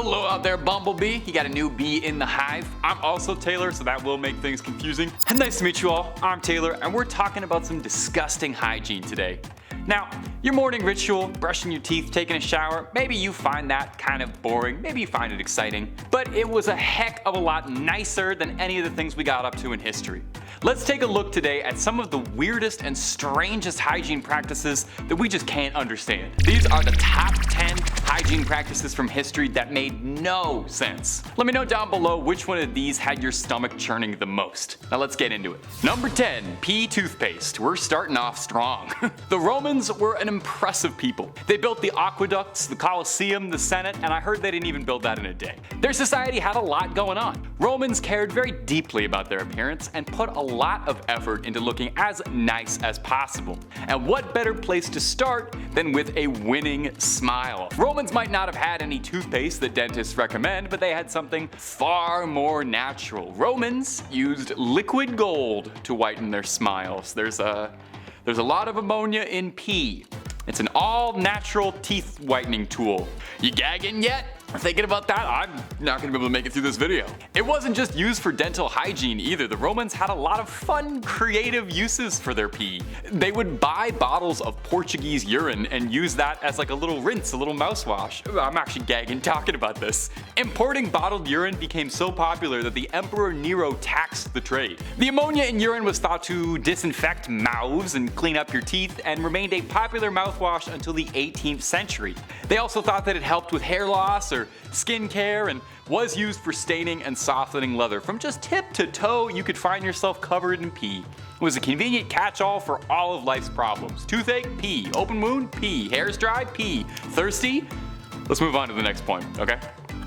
Hello out there, Bumblebee. You got a new bee in the hive. I'm also Taylor, so that will make things confusing. And nice to meet you all. I'm Taylor, and we're talking about some disgusting hygiene today. Now, your morning ritual, brushing your teeth, taking a shower, maybe you find that kind of boring, maybe you find it exciting, but it was a heck of a lot nicer than any of the things we got up to in history. Let's take a look today at some of the weirdest and strangest hygiene practices that we just can't understand. These are the top 10 hygiene practices from history that made no sense. Let me know down below which one of these had your stomach churning the most. Now let's get into it. Number 10, pea toothpaste. We're starting off strong. The Romans were an impressive people. They built the aqueducts, the Colosseum, the Senate, and I heard they didn't even build that in a day. Their society had a lot going on. Romans cared very deeply about their appearance and put a lot of effort into looking as nice as possible. And what better place to start than with a winning smile? Romans might not have had any toothpaste that dentists recommend, but they had something far more natural. Romans used liquid gold to whiten their smiles. There's a lot of ammonia in pea. It's an all-natural teeth whitening tool. You gagging yet? Thinking about that? I'm not going to be able to make it through this video. It wasn't just used for dental hygiene either. The Romans had a lot of fun, creative uses for their pee. They would buy bottles of Portuguese urine and use that as like a little rinse, a little mouthwash. I'm actually gagging talking about this. Importing bottled urine became so popular that the Emperor Nero taxed the trade. The ammonia in urine was thought to disinfect mouths and clean up your teeth and remained a popular mouthwash until the 18th century. They also thought that it helped with hair loss or skin care and was used for staining and softening leather. From just tip to toe, you could find yourself covered in pee. It was a convenient catch-all for all of life's problems. Toothache? Pee. Open wound? Pee. Hair's dry? Pee. Thirsty? Let's move on to the next point, okay?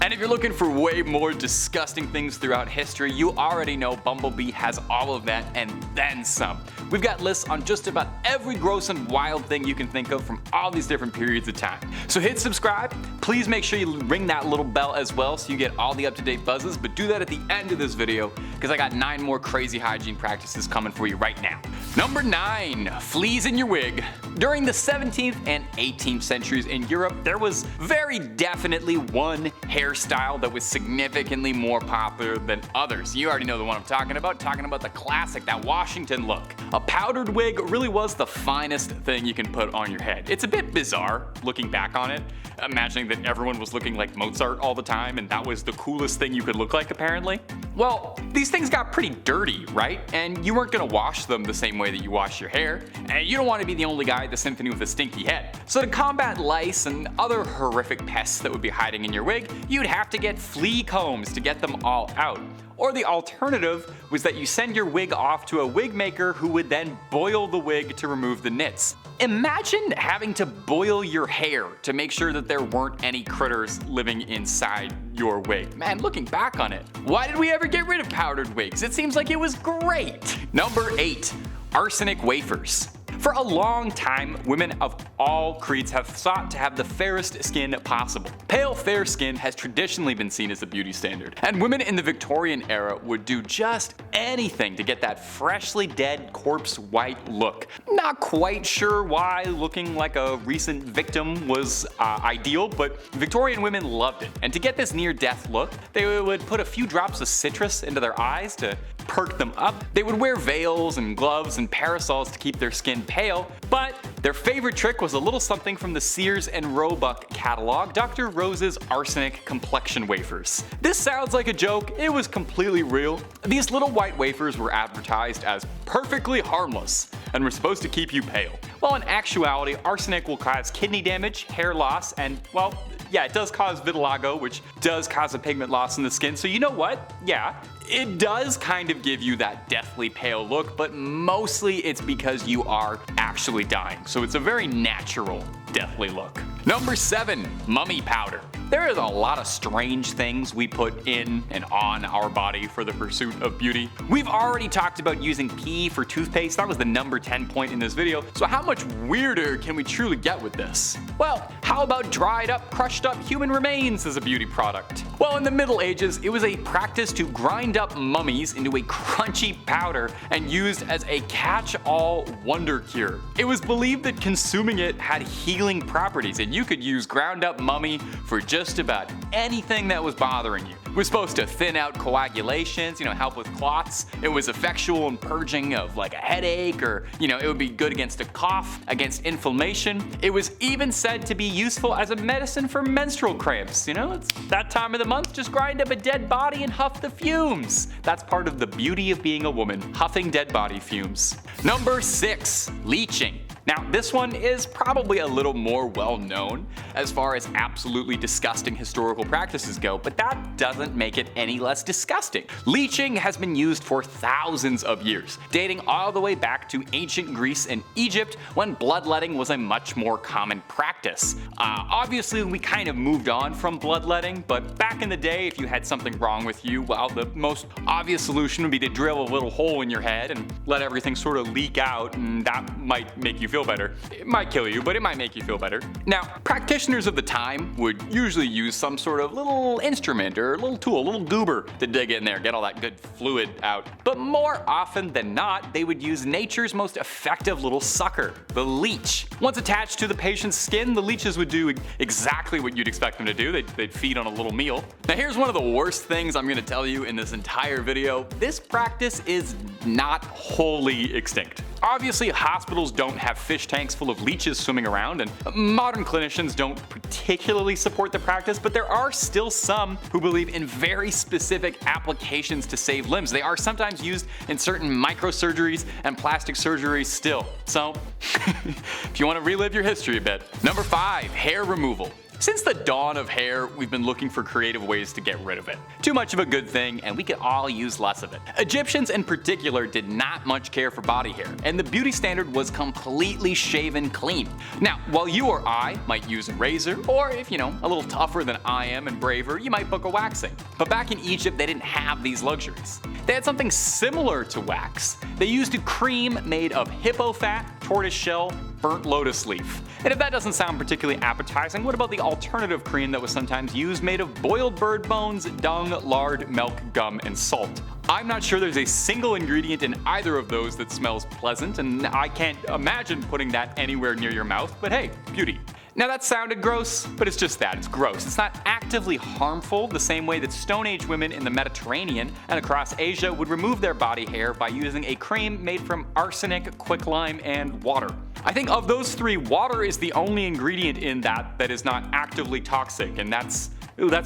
And if you're looking for way more disgusting things throughout history, you already know Bumblebee has all of that and then some. We've got lists on just about every gross and wild thing you can think of from all these different periods of time. So hit subscribe. Please make sure you ring that little bell as well so you get all the up-to-date buzzes, but do that at the end of this video because I got 9 more crazy hygiene practices coming for you right now. Number 9, fleas in your wig. During the 17th and 18th centuries in Europe, there was very definitely one hairstyle that was significantly more popular than others. You already know the one I'm talking about the classic, that Washington look. A powdered wig really was the finest thing you can put on your head. It's a bit bizarre looking back on it, imagining that everyone was looking like Mozart all the time and that was the coolest thing you could look like apparently. Well, these things got pretty dirty, right? And you weren't gonna wash them the same way that you wash your hair, and you don't want to be the only guy at the symphony with a stinky head. So to combat lice and other horrific pests that would be hiding in your wig, you'd have to get flea combs to get them all out. Or the alternative was that you send your wig off to a wig maker who would then boil the wig to remove the nits. Imagine having to boil your hair to make sure that there weren't any critters living inside your wig. Man, looking back on it, why did we ever get rid of powdered wigs? It seems like it was great. Number 8, arsenic wafers. For a long time, women of all creeds have sought to have the fairest skin possible. Pale, fair skin has traditionally been seen as a beauty standard, and women in the Victorian era would do just anything to get that freshly dead corpse white look. Not quite sure why looking like a recent victim was ideal, but Victorian women loved it. And to get this near-death look, they would put a few drops of citrus into their eyes to perk them up. They would wear veils and gloves and parasols to keep their skin pale, but their favorite trick was a little something from the Sears and Roebuck catalog, Dr. Rose's Arsenic complexion wafers. This sounds like a joke, it was completely real. These little white wafers were advertised as perfectly harmless and were supposed to keep you pale. Well, in actuality, arsenic will cause kidney damage, hair loss, and, well, yeah, it does cause vitiligo, which does cause a pigment loss in the skin, so you know what? Yeah, it does kind of give you that deathly pale look, but mostly it's because you are actually dying, so it's a very natural deathly look. Number 7, mummy powder. There is a lot of strange things we put in and on our body for the pursuit of beauty. We've already talked about using pee for toothpaste. That was the number 10 point in this video. So how much weirder can we truly get with this? Well, How about dried up, crushed up human remains as a beauty product? Well, in the Middle Ages, it was a practice to grind up mummies into a crunchy powder and used as a catch-all wonder cure. It was believed that consuming it had healing properties, and you could use ground up mummy for just about anything that was bothering you. It was supposed to thin out coagulations, help with clots. It was effectual in purging of like a headache, or it would be good against a cough, against inflammation. It was even said to be useful as a medicine for menstrual cramps. It's that time of the month, just grind up a dead body and huff the fumes. That's part of the beauty of being a woman, huffing dead body fumes. Number 6, leeching. Now, this one is probably a little more well known as far as absolutely disgusting historical practices go, but that doesn't make it any less disgusting. Leeching has been used for thousands of years, dating all the way back to ancient Greece and Egypt, when bloodletting was a much more common practice. Obviously, we kind of moved on from bloodletting, but back in the day, if you had something wrong with you, well, the most obvious solution would be to drill a little hole in your head and let everything sort of leak out, and that might make you feel better. It might kill you, but it might make you feel better. Now, practitioners of the time would usually use some sort of little instrument or little tool, little goober to dig in there, get all that good fluid out. But more often than not, they would use nature's most effective little sucker, the leech. Once attached to the patient's skin, the leeches would do exactly what you'd expect them to do. They'd feed on a little meal. Now, here's one of the worst things I'm going to tell you in this entire video. This practice is not wholly extinct. Obviously, hospitals don't have fish tanks full of leeches swimming around, and modern clinicians don't particularly support the practice, but there are still some who believe in very specific applications to save limbs. They are sometimes used in certain microsurgeries and plastic surgeries still. So, if you want to relive your history a bit. Number 5, hair removal. Since the dawn of hair, we've been looking for creative ways to get rid of it. Too much of a good thing, and we could all use less of it. Egyptians in particular did not much care for body hair, and the beauty standard was completely shaven clean. Now, while you or I might use a razor, or if a little tougher than I am and braver, you might book a waxing. But back in Egypt, they didn't have these luxuries. They had something similar to wax. They used a cream made of hippo fat, tortoise shell, burnt lotus leaf. And if that doesn't sound particularly appetizing, what about the alternative cream that was sometimes used, made of boiled bird bones, dung, lard, milk, gum, and salt? I'm not sure there's a single ingredient in either of those that smells pleasant, and I can't imagine putting that anywhere near your mouth, but hey, beauty. Now that sounded gross, but it's just that, it's gross. It's not actively harmful the same way that Stone Age women in the Mediterranean and across Asia would remove their body hair by using a cream made from arsenic, quicklime, and water. I think of those three, water is the only ingredient in that is not actively toxic, and that's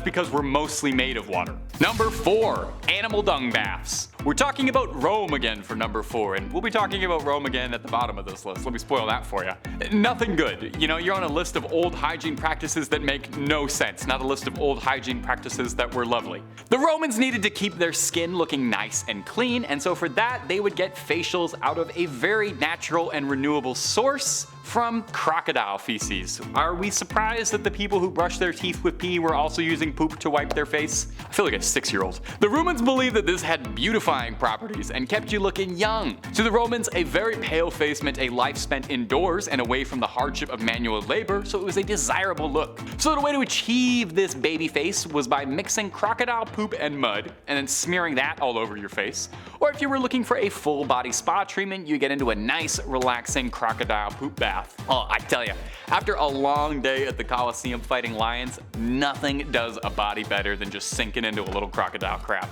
because we're mostly made of water. Number 4, animal dung baths. We're talking about Rome again for number 4, and we'll be talking about Rome again at the bottom of this list. Let me spoil that for you. Nothing good. You're on a list of old hygiene practices that make no sense, not a list of old hygiene practices that were lovely. The Romans needed to keep their skin looking nice and clean, and so for that, they would get facials out of a very natural and renewable source, from crocodile feces. Are we surprised that the people who brush their teeth with pee were also using poop to wipe their face? I feel like a 6-year-old. The Romans believed that this had beautifying properties and kept you looking young. To the Romans, a very pale face meant a life spent indoors and away from the hardship of manual labor, so it was a desirable look. So the way to achieve this baby face was by mixing crocodile poop and mud and then smearing that all over your face. Or if you were looking for a full body spa treatment, you get into a nice, relaxing crocodile poop bath. Oh, I tell you, after a long day at the Coliseum fighting lions, nothing does a body better than just sinking into a little crocodile crap.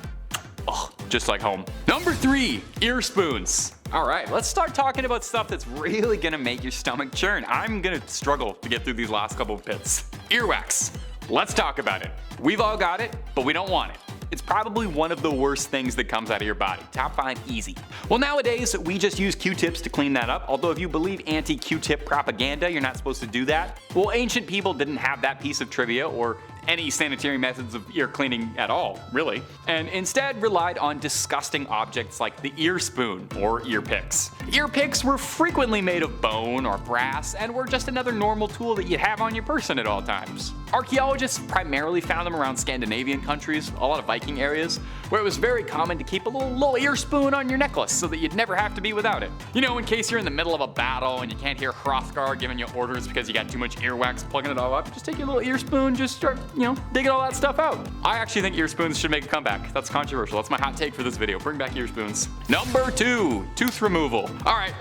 Oh, just like home. Number 3, ear spoons. Alright, let's start talking about stuff that's really gonna make your stomach churn. I'm gonna struggle to get through these last couple of bits. Earwax. Let's talk about it. We've all got it, but we don't want it. It's probably one of the worst things that comes out of your body. Top 5 easy. Well, nowadays, we just use Q-tips to clean that up, although if you believe anti-Q-tip propaganda, you're not supposed to do that. Well, ancient people didn't have that piece of trivia, or any sanitary methods of ear cleaning at all, really, and instead relied on disgusting objects like the ear spoon or ear picks. Ear picks were frequently made of bone or brass and were just another normal tool that you'd have on your person at all times. Archaeologists primarily found them around Scandinavian countries, a lot of Viking areas, where it was very common to keep a little ear spoon on your necklace so that you'd never have to be without it. You know, in case you're in the middle of a battle and you can't hear Hrothgar giving you orders because you got too much earwax plugging it all up, just take your little ear spoon, just start, digging all that stuff out. I actually think ear spoons should make a comeback. That's controversial. That's my hot take for this video. Bring back ear spoons. Number 2, tooth removal. All right,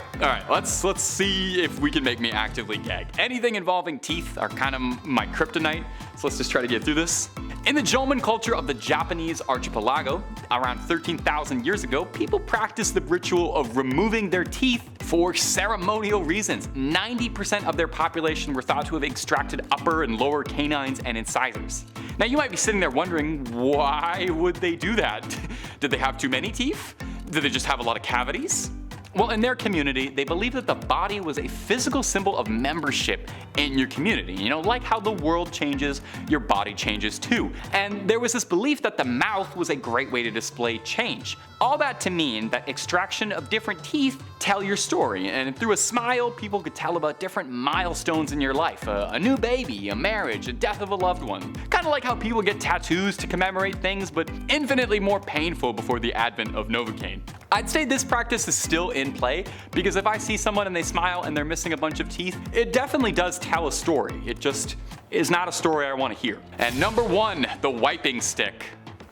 let's see if we can make me actively gag. Anything involving teeth are kind of my kryptonite, so let's just try to get through this. In the Jomon culture of the Japanese archipelago, around 13,000 years ago, people practiced the ritual of removing their teeth for ceremonial reasons. 90% of their population were thought to have extracted upper and lower canines and incisors. Now you might be sitting there wondering, why would they do that? Did they have too many teeth? Did they just have a lot of cavities? Well, in their community, they believed that the body was a physical symbol of membership in your community. Like how the world changes, your body changes too. And there was this belief that the mouth was a great way to display change. All that to mean that extraction of different teeth tell your story, and through a smile, people could tell about different milestones in your life. A new baby, a marriage, a death of a loved one. Kind of like how people get tattoos to commemorate things, but infinitely more painful before the advent of Novocaine. I'd say this practice is still in play, because if I see someone and they smile and they're missing a bunch of teeth, it definitely does tell a story. It just is not a story I want to hear. And number 1, the wiping stick.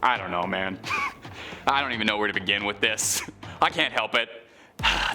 I don't know, man. I don't even know where to begin with this. I can't help it.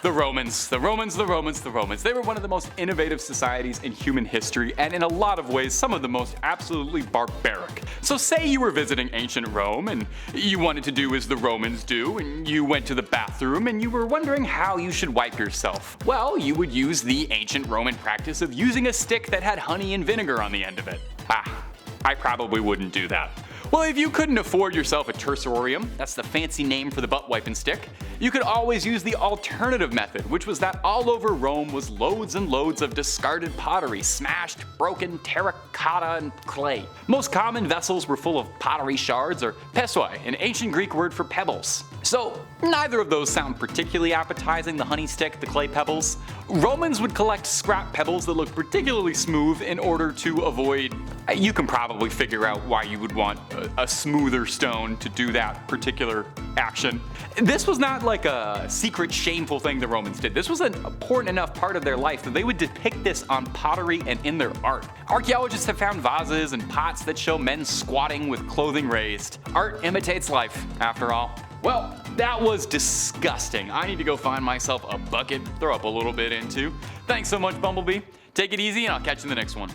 The Romans. They were one of the most innovative societies in human history, and in a lot of ways, some of the most absolutely barbaric. So say you were visiting ancient Rome, and you wanted to do as the Romans do, and you went to the bathroom, and you were wondering how you should wipe yourself. Well, you would use the ancient Roman practice of using a stick that had honey and vinegar on the end of it. I probably wouldn't do that. Well, if you couldn't afford yourself a tersorium, that's the fancy name for the butt wiping stick, you could always use the alternative method, which was that all over Rome was loads and loads of discarded pottery, smashed, broken terracotta and clay. Most common vessels were full of pottery shards, or pessoi, an ancient Greek word for pebbles. So neither of those sound particularly appetizing, the honey stick, the clay pebbles. Romans would collect scrap pebbles that looked particularly smooth in order to avoid, you can probably figure out why you would want a smoother stone to do that particular action. This was not like a secret shameful thing the Romans did. This was an important enough part of their life that they would depict this on pottery and in their art. Archaeologists have found vases and pots that show men squatting with clothing raised. Art imitates life, after all. Well, that was disgusting. I need to go find myself a bucket, throw up a little bit into. Thanks so much, Bumblebee. Take it easy, and I'll catch you in the next one.